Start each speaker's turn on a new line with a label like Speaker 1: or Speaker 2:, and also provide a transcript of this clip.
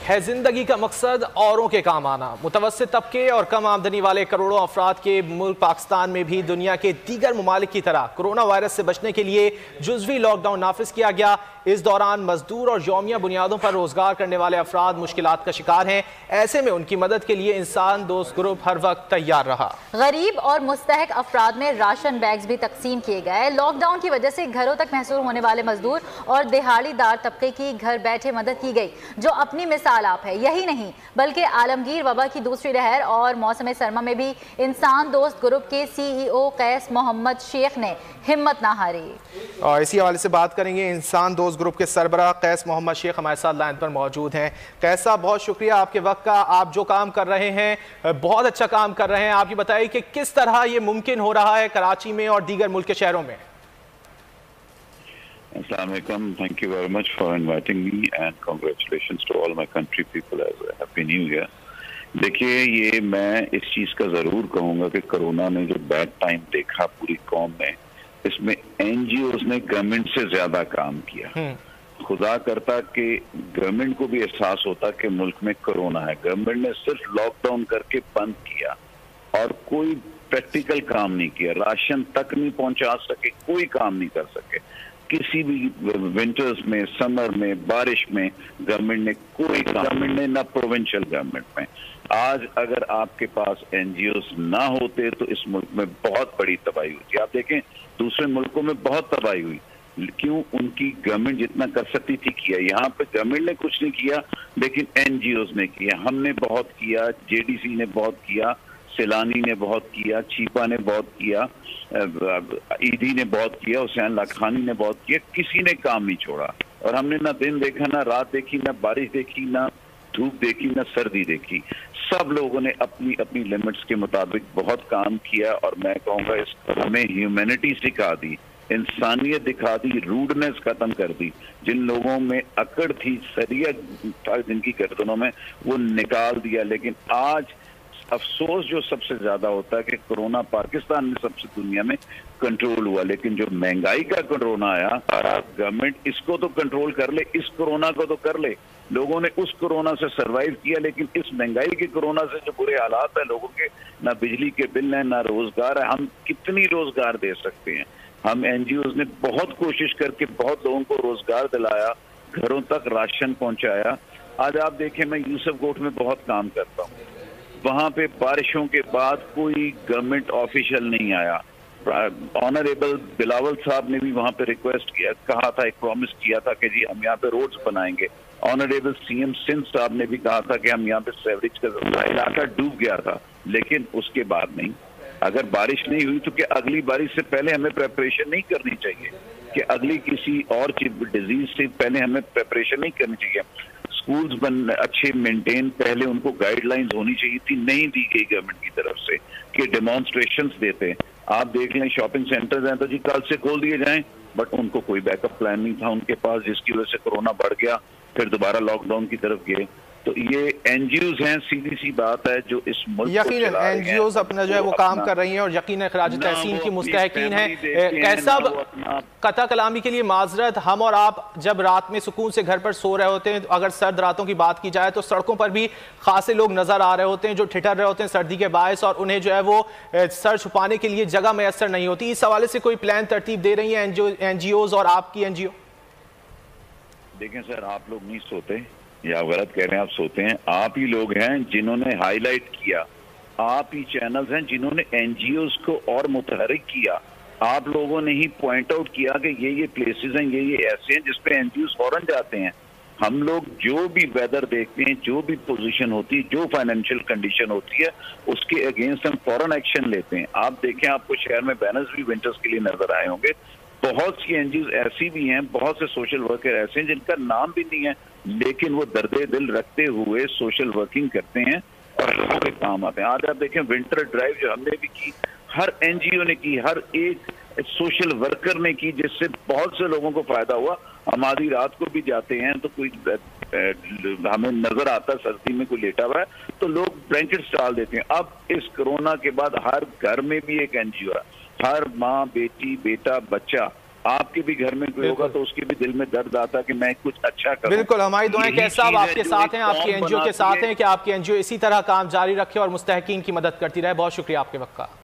Speaker 1: है जिंदगी का मकसद औरों के काम आना। मुतवस्सित तबके और कम आमदनी वाले करोड़ों अफराद के मुल्क पाकिस्तान में भी दुनिया के दीगर ममालिक की तरह कोरोना वायरस से बचने के लिए जुज़वी लॉकडाउन नाफिज किया गया। इस दौरान मजदूर और यौमिया बुनियादों पर रोजगार करने वाले अफराद मुश्किलात का शिकार हैं। ऐसे में उनकी मदद के लिए इंसान दोस्त ग्रुप हर वक्त तैयार रहा।
Speaker 2: गरीब और मुस्तहक अफराद में राशन बैग्स भी तकसीम किए गए। लॉकडाउन की वजह से घरों तक महसूर होने वाले मजदूर और दिहाड़ीदार तबके की घर बैठे मदद की गई, जो अपनी मिसाल आप है। यही नहीं बल्कि आलमगीर वबा की दूसरी लहर और मौसम सरमा में भी इंसान दोस्त ग्रुप के CEO कैस मोहम्मद शेख ने हिम्मत ना हारी।
Speaker 1: और इसी हवाले से बात करेंगे। इंसान दोस्त ग्रुप के सरबराह कैस मोहम्मद शेख हमारे साथ लाइन पर मौजूद हैं। कैस साहब, बहुत शुक्रिया आपके वक्त का। आप जो काम कर रहे हैं बहुत अच्छा काम कर रहे हैं। आप ये बताइए कि किस तरह ये मुमकिन हो रहा है कराची में और दीगर मुल्क के शहरों में।
Speaker 3: Assalamu alaikum. Thank you very much for inviting me and congratulations to all my country people as a happy new year. देखिए, ये मैं इस चीज का जरूर कहूंगा कि कोरोना ने जो बैड टाइम देखा पूरी कौम में, इसमें NGOs ने गवर्नमेंट से ज्यादा काम किया। खुदा करता कि गवर्नमेंट को भी एहसास होता कि मुल्क में कोरोना है। गवर्नमेंट ने सिर्फ लॉकडाउन करके बंद किया और कोई प्रैक्टिकल काम नहीं किया। राशन तक नहीं पहुंचा सके, कोई काम नहीं कर सके। किसी भी विंटर्स में, समर में, बारिश में गवर्नमेंट ने कोई गवर्नमेंट ने ना प्रोविंशियल गवर्नमेंट में। आज अगर आपके पास NGOs ना होते तो इस मुल्क में बहुत बड़ी तबाही होती। आप देखें दूसरे मुल्कों में बहुत तबाही हुई, क्यों? उनकी गवर्नमेंट जितना कर सकती थी किया। यहाँ पे गवर्नमेंट ने कुछ नहीं किया, लेकिन NGOs ने किया। हमने बहुत किया, JDC ने बहुत किया, सैलानी ने बहुत किया, चीपा ने बहुत किया, ईदी ने बहुत किया, हुसैन लाखानी ने बहुत किया। किसी ने काम नहीं छोड़ा। और हमने ना दिन देखा, ना रात देखी, ना बारिश देखी, ना धूप देखी, ना सर्दी देखी। सब लोगों ने अपनी अपनी लिमिट्स के मुताबिक बहुत काम किया। और मैं कहूँगा इस हमें ह्यूमैनिटी सिखा दी, इंसानियत दिखा दी, रूडनेस खत्म कर दी। जिन लोगों में अकड़ थी, शरीयत था जिनकी गर्दनों में, वो निकाल दिया। लेकिन आज अफसोस जो सबसे ज्यादा होता है कि कोरोना पाकिस्तान में सबसे दुनिया में कंट्रोल हुआ, लेकिन जो महंगाई का कोरोना आया, गवर्नमेंट इसको तो कंट्रोल कर ले, इस कोरोना को तो कर ले। लोगों ने उस कोरोना से सरवाइव किया, लेकिन इस महंगाई के कोरोना से जो बुरे हालात है लोगों के, ना बिजली के बिल है, ना रोजगार है। हम कितनी रोजगार दे सकते हैं? हम NGOs ने बहुत कोशिश करके बहुत लोगों को रोजगार दिलाया, घरों तक राशन पहुंचाया। आज आप देखें, मैं यूसुफ कोट में बहुत काम करता हूँ। वहां पे बारिशों के बाद कोई गवर्नमेंट ऑफिशियल नहीं आया। ऑनरेबल बिलावल साहब ने भी वहां पे रिक्वेस्ट किया, कहा था, एक प्रॉमिस किया था कि जी हम यहाँ पे रोड्स बनाएंगे। ऑनरेबल CM सिंध साहब ने भी कहा था कि हम यहाँ पे सेवरेज का इलाका डूब गया था, लेकिन उसके बाद नहीं। अगर बारिश नहीं हुई तो क्या अगली बारिश से पहले हमें प्रेपरेशन नहीं करनी चाहिए? कि अगली किसी और डिजीज से पहले हमें प्रेपरेशन नहीं करनी चाहिए? स्कूल्स बन अच्छे मेंटेन, पहले उनको गाइडलाइंस होनी चाहिए थी, नहीं दी गई गवर्नमेंट की तरफ से कि डेमोन्स्ट्रेशंस देते हैं। आप देख लें, शॉपिंग सेंटर्स हैं तो जी कल से खोल दिए जाएं, बट उनको कोई बैकअप प्लान नहीं था उनके पास, जिसकी वजह से कोरोना बढ़ गया, फिर दोबारा लॉकडाउन की तरफ गए। तो ये NGOs हैं, सीधी सी बात है, जो इस मुल्क
Speaker 1: यकीनन NGOs अपना जो है वो काम कर रही हैं और यकीनन खराज तहसीन की मुस्तहकीन है। कैसा कता कलामी के लिए माजरत, हम और आप जब रात में सुकून से घर पर सो रहे होते हैं, तो अगर सर्द रातों की बात की जाए तो सड़कों पर भी खासे लोग नजर आ रहे होते हैं जो ठिठर रहे होते हैं सर्दी के बायस, और उन्हें जो है वो सर छुपाने के लिए जगह मैसर नहीं होती। इस हवाले से कोई प्लान तरतीब दे रही है NGOs और आपकी NGO?
Speaker 3: देखें सर, आप लोग नहीं सोते, या गलत कह रहे हैं, आप सोते हैं। आप ही लोग हैं जिन्होंने हाईलाइट किया, आप ही चैनल्स हैं जिन्होंने NGOs को और मुतहरिक किया। आप लोगों ने ही पॉइंट आउट किया कि ये प्लेसेस हैं, ये ऐसे हैं जिसपे NGOs फौरन जाते हैं। हम लोग जो भी वेदर देखते हैं, जो भी पोजीशन होती है, जो फाइनेंशियल कंडीशन होती है, उसके अगेंस्ट हम फौरन एक्शन लेते हैं। आप देखें, आपको शहर में बैनर्स भी विंटर्स के लिए नजर आए होंगे। बहुत सी NGOs ऐसी भी हैं, बहुत से सोशल वर्कर ऐसे हैं जिनका नाम भी नहीं है, लेकिन वो दर्दे दिल रखते हुए सोशल वर्किंग करते हैं और लोगों के काम आते हैं। आज आप देखें, विंटर ड्राइव जो हमने भी की, हर NGO ने की, हर एक सोशल वर्कर ने की, जिससे बहुत से लोगों को फायदा हुआ। हम आधी रात को भी जाते हैं तो कोई हमें नजर आता है सर्दी में कोई लेटा हुआ है तो लोग ब्लैंकेट्स डाल देते हैं। अब इस कोरोना के बाद हर घर में भी एक NGO है, हर माँ, बेटी, बेटा, बच्चा आपके भी घर में कोई होगा तो उसके भी दिल में दर्द आता कि मैं कुछ अच्छा करूं।
Speaker 1: बिल्कुल, हमारी दुआएं कैस साहब आपके साथ हैं, आपकी एनजीओ के साथ हैं कि आपकी एनजीओ इसी तरह काम जारी रखे और मुस्तहकीन की मदद करती रहे। बहुत शुक्रिया आपके वक्त का।